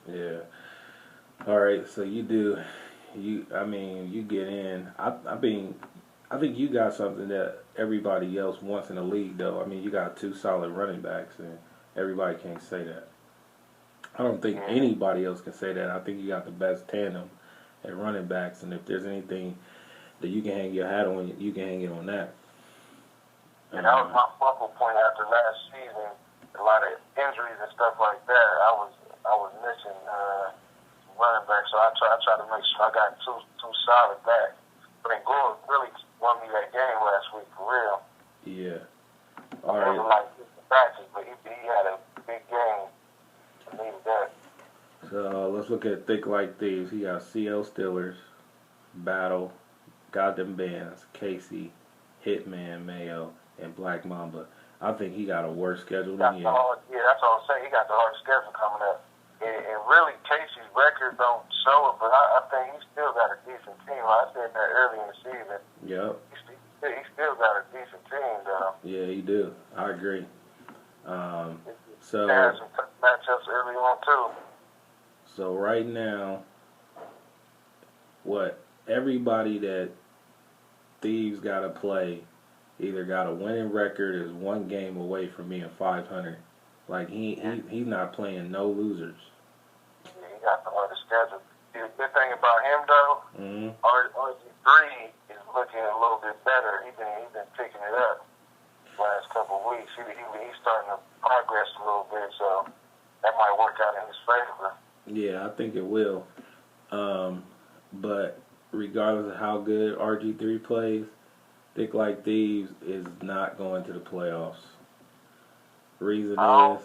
Yeah. All right. So you do. I mean, you get in. I think you got something that everybody else wants in the league, though. I mean, you got two solid running backs, and everybody can't say that. I don't think Yeah. anybody else can say that. I think you got the best tandem at running backs, and if there's anything that you can hang your hat on, you can hang it on that. And that was my focal point after last season. A lot of injuries and stuff like that. I was missing running back, so I try to make sure I got two solid backs. But Gore really won me that game last week for real. Yeah. All right. It wasn't like batches, but he had a big game. I needed that. So let's look at Thick Like Thieves. He got CL Stillers, Battle, Goddamn Bands, Casey, Hitman, Mayo, and Black Mamba. I think he got a worse schedule than you. Yeah, that's what I'm saying. He got the hard schedule coming up. And really, Casey's record don't show it, but I think he still got a decent team. I said that early in the season. Yep. He still got a decent team, though. Yeah, he do. I agree. So he had some tough matchups early on, too. So right now, everybody that Thieves got to play either got a winning record, is one game away from being 500. Like he's not playing no losers. Yeah, he got the hardest schedule. The good thing about him though, RG3 is looking a little bit better. He's been picking it up last couple of weeks. He's starting to progress a little bit, so that might work out in his favor. Yeah, I think it will. But regardless of how good RG3 plays, Thick Like Thieves is not going to the playoffs. Reason is, I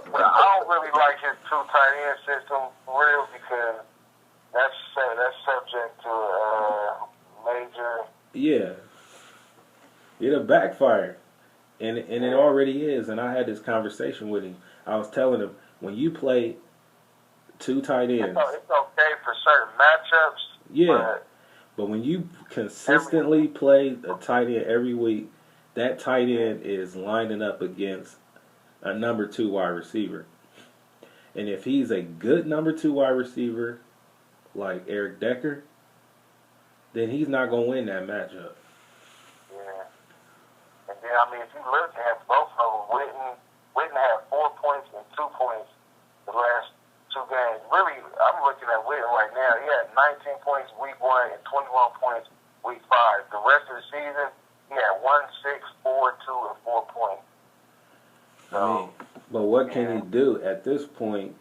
don't really like his two tight end system for real because that's subject to major. Yeah, it'll backfire, and it already is. And I had this conversation with him. I was telling him when you play two tight ends, it's okay for certain matchups. Yeah, but when you consistently play a tight end every week, that tight end is lining up against a number 2 wide receiver. And if he's a good number 2 wide receiver, like Eric Decker, then he's not going to win that matchup. Yeah. And then, I mean, if you look at both of them, Witten had 4 points and 2 points the last 2 games. Really, I'm looking at Witten right now. He had 19 points week 1 and 21 points week 5. The rest of the season, he had 1, 6, 4, 2, and 4 points. So, I mean, but what can he do at this point?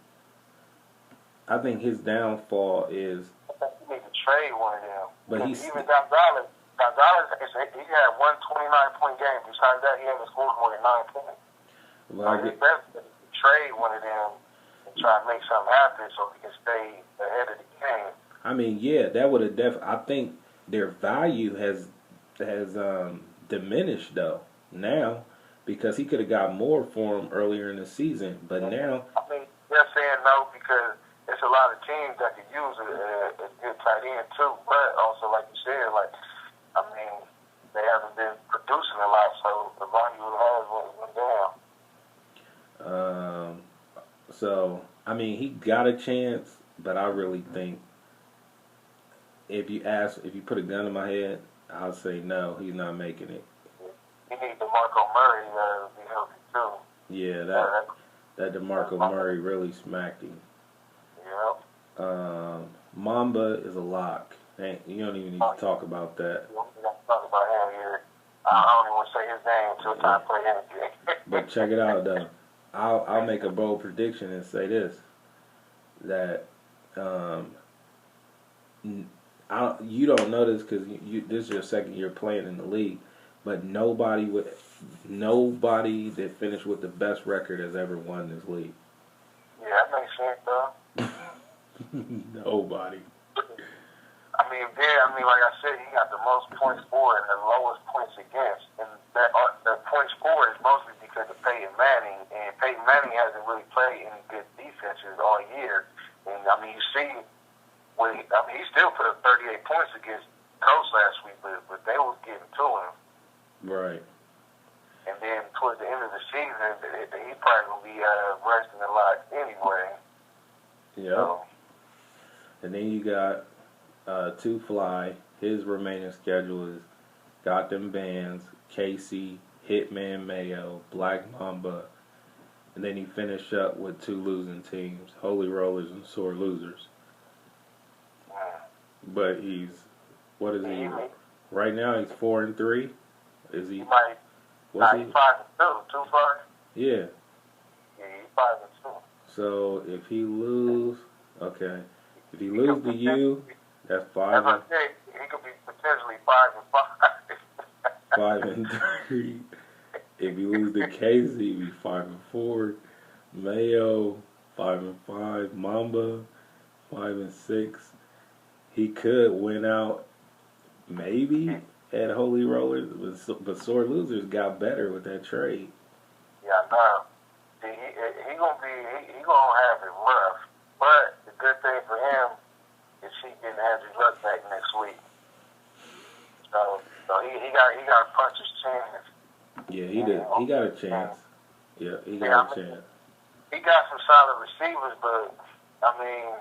I think his downfall is. I think he needs to trade one of them. But even Gonzalez, he had 1 29-point game. Besides that, he hasn't scored more than 9 points. Well, so it's best to trade one of them and try to make something happen so he can stay ahead of the game. I mean, yeah, that would have I think their value has diminished though now because he could have got more for him earlier in the season, but now. I mean, they're saying no because there's a lot of teams that could use a good tight end too, but also like you said, I mean, they haven't been producing a lot, so the value has went down. So I mean, he got a chance, but I really think if you put a gun in my head, I'll say no, he's not making it. He needs DeMarco Murray to be healthy too. Yeah, that DeMarco Murray really smacked him. Yep. Mamba is a lock. You don't even need to talk about that. We don't talk about him here. I don't even want to say his name until time to play anything. But check it out though. I'll make a bold prediction and say this: that you don't know this because this is your second year playing in the league, but nobody that finished with the best record has ever won this league. Yeah, that makes sense though. Nobody. Like I said, he got the most points for and the lowest points against, and the points for is mostly because of Peyton Manning, and Peyton Manning hasn't really played any good defenses all year. And I mean, you see, he still put up 38 points against Coach last week, but they was getting to him. Right. And then towards the end of the season, he probably will be resting a lot Yep. So, And then you got Two Fly. His remaining schedule is got them bands, Casey, Hitman Mayo, Black Mamba, and then he finished up with two losing teams, Holy Rollers and Sore Losers. But what is he? Right now he's 4-3. Is he? He might. What's he? He's 5-2. 2-5. Yeah. Yeah, he's 5-2. So if he lose, okay. If he lose to you, that's As 5. I said, he could be potentially 5-5. 5-3. If he lose to Casey, he'd be 5-4. Mayo 5-5. Mamba 5-6. He could win out maybe at Holy Rollers, but Sore Losers got better with that trade. Yeah, I know. See, he gonna have it rough. But the good thing for him is he can have his luck back next week. So he got to punch his chance. Yeah, he did. He got a chance. Yeah, he got a chance. He got some solid receivers, but I mean,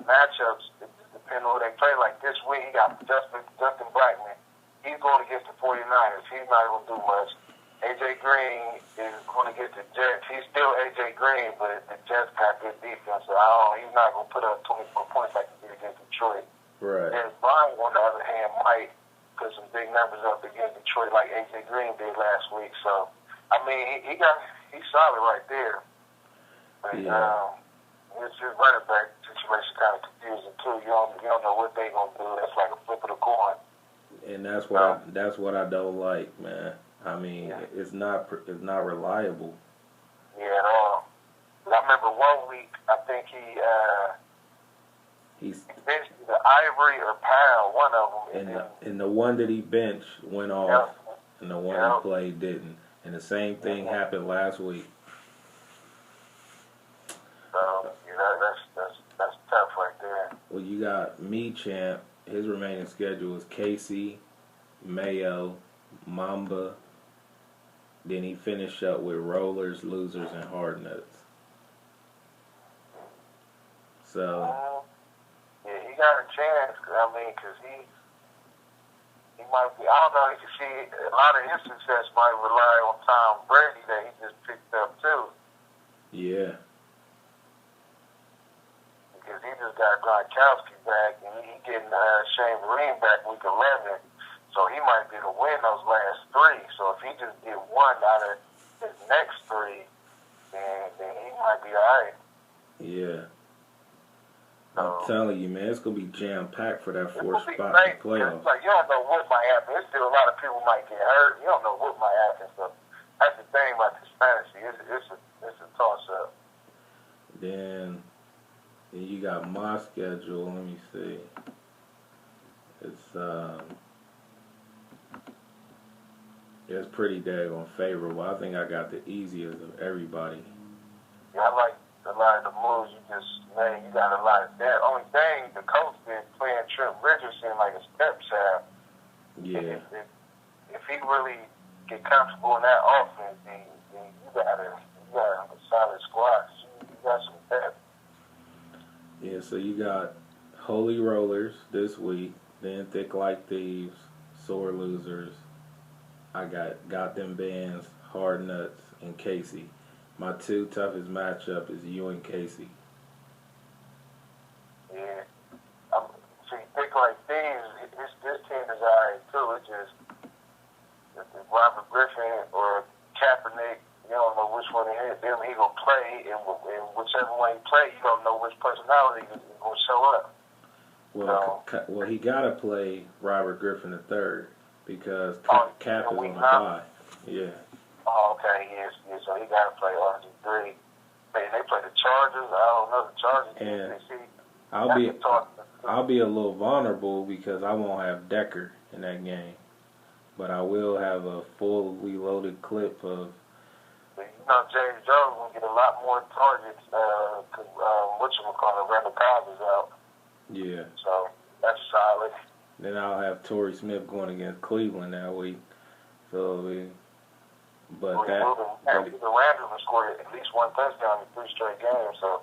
matchups depend on who they play. Like this week, he got Justin Blackman. He's going against the 49ers. He's not going to do much. AJ Green is going against the Jets. He's still AJ Green, but the Jets got good defense. So he's not going to put up 24 points like he did against Detroit. Right. And Brian, on the other hand, might put some big numbers up against Detroit like AJ Green did last week. So, I mean, he's solid right there. But, it's his running back situation kind of confusing too. You don't know what they gonna do. That's like a flip of the coin. And that's what I don't like, man. I mean, it's not reliable. Yeah, at all. I remember one week, I think he benched either Ivory or Powell, one of them. And the one that he benched went off, and the one he played didn't. And the same thing happened last week. So that's tough right there. Well, you got me, champ. His remaining schedule is Casey, Mayo, Mamba. Then he finished up with Rollers, Losers, and Hard Nuts. So yeah, he got a chance. I mean, because he might be. I don't know. You can see a lot of his success might rely on Tom Brady that he just picked up too. Yeah. Because he just got Gronkowski back, and he getting Shane Vereen back week 11. So he might be able to win those last 3. So if he just get one out of his next 3, then he might be all right. Yeah. I'm telling you, man, it's going to be jam-packed for that 4th spot in the playoffs. Like, you don't know what might happen. There's still a lot of people might get hurt. You don't know what might happen. So that's the thing about this fantasy. It's a toss-up. Then you got my schedule. Let me see. It's pretty daggone favorable. I think I got the easiest of everybody. Yeah, I like a lot of the moves you just made. You got a lot of that. Only thing, the coach been playing Trent Richardson like a stepchild. Yeah. If he really get comfortable in that offense, then you got a solid squad. You got some depth. Yeah, so you got Holy Rollers this week, then Thick Like Thieves, Sore Losers. I got them bands, Hard Nuts, and Casey. My 2 toughest matchup is you and Casey. Yeah. See, Thick Like Thieves, this team is all right, too. It's just if Robert Griffin or Kaepernick, you don't know which one he gonna play, and whichever one he play, you don't know which personality is gonna show up. Well, he gotta play Robert Griffin III because Cap is on the bye. Yeah. Oh, okay, yes. So he gotta play RG3. They play the Chargers. I don't know the Chargers. And I'll be a little vulnerable because I won't have Decker in that game, but I will have a fully loaded clip of. You know, James Jones will get a lot more targets because Randall Cobb is out. Yeah. So that's solid. Then I'll have Torrey Smith going against Cleveland that week. So, the Randall scored at least one touchdown in 3 straight games. So